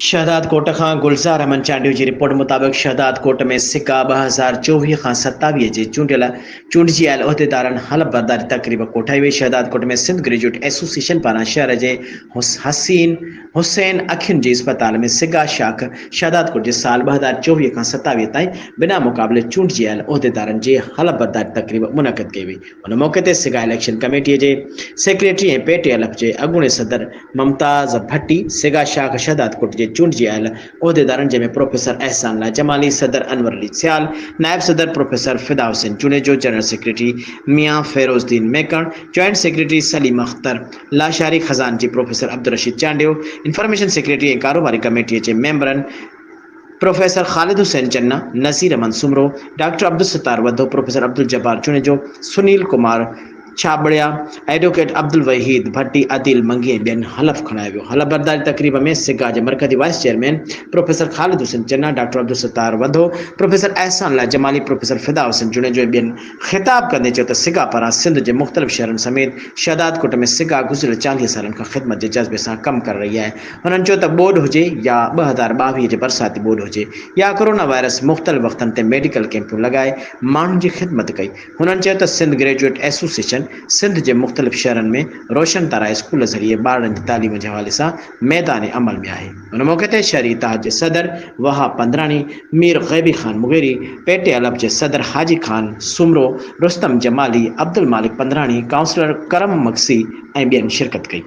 Shahdad coat खां गुलज़ार अहमद चांडियो जी report मुताबिक़ Shahdad coat में सिका 2024 खां 27 जे चूंडिजी आयल उहिदेदारनि हलफ़ बरदारी तक़रीब कोठाई हुई। शहदाद कोट में सिंध ग्रेजुएट एसोसिएशन पारां शहर जे हुसैन अखियुनि जे इस्पताल में सिगा शाख शहदाद कोट जे साल 2024 खां 27 ताईं बिना मुक़ाबले चूंडिजी आयल उहिदेदारनि जे हलफ़ बरदारी तक़रीब मुनक़िद कई हुई। उन मौक़े ते सिगा इलेक्शन कमेटीअ जे सेक्रेटरी ऐं पेटीएलएफ जे अॻूणे सदर मुमताज़ भट्टी, सिगा शाख शहदाद कोट जे चूंडिजी आयल उहिदेदारनि जंहिंमें प्रोफेसर एहसानुल्लाह जमाली, सदर अनवर अली सियाल, नायब सदर professor Fida Hussain Chunejo, general secretary Mian Ferozdin Mekan, joint secretary Saleem Akhtar, Lashari खजानची professor Abdul Rashid Chandio, information secretary ऐं कारोबारी कमेटीअ जे मेंबरनि professor Khalid Hussain Channa, Nazir Ahmed Soomro, doctor Abdul Sattar Wadho, professor Abdul Jabbar Chunejo, Sunil Kumar Chhabria, advocate Abdul Waheed Bhatti, Adil Mangi ऐं ॿियनि हलफ़ खणायो वियो। हलफ़ बरदारी तक़रीब में सिगा जे मरकज़ी vice chairman professor Khalid Hussain Channa, doctor Abdul Sattar Wadho, professor Ehsanullah Jamali, professor Fida Hussain चुनेजो ऐं ॿियनि ख़िताब कंदे चयो त सिगा पारां सिंध जे मुख़्तलिफ़ शहरनि समेत शहदाद कोट में सिगा गुज़िरियल 40 सालनि खां ख़िदमत जे जज़्बे सां कमु करे रही आहे। हुननि चयो त ॿोॾि हुजे या 2022 जे बरसाती ॿोॾि हुजे या कोरोना वायरस, मुख़्तलिफ़ वक़्तनि ते मेडिकल कैंपूं लॻाए माण्हुनि जी ख़िदमत कई। हुननि चयो त सिंध ग्रेजुएट एसोसिएशन सिंध जे मुख़्तलिफ़ शहरनि में रोशन तारा स्कूल ज़रिए ॿारनि जी तालीम जे हवाले सां मैदान अमल में आहे। उन मौक़े ते शहरी इतिहाद जे सदर वहाब पंद्रानी, मीर ग़ैबी ख़ान मुगेरी, पेटीएलएफ जे सदर हाजी ख़ान सुमरो, रुस्तम जमाली, अब्दुल मालिक पंद्रानी, काउंसलर करम मक्सी ऐं ॿियनि शिरकत कई।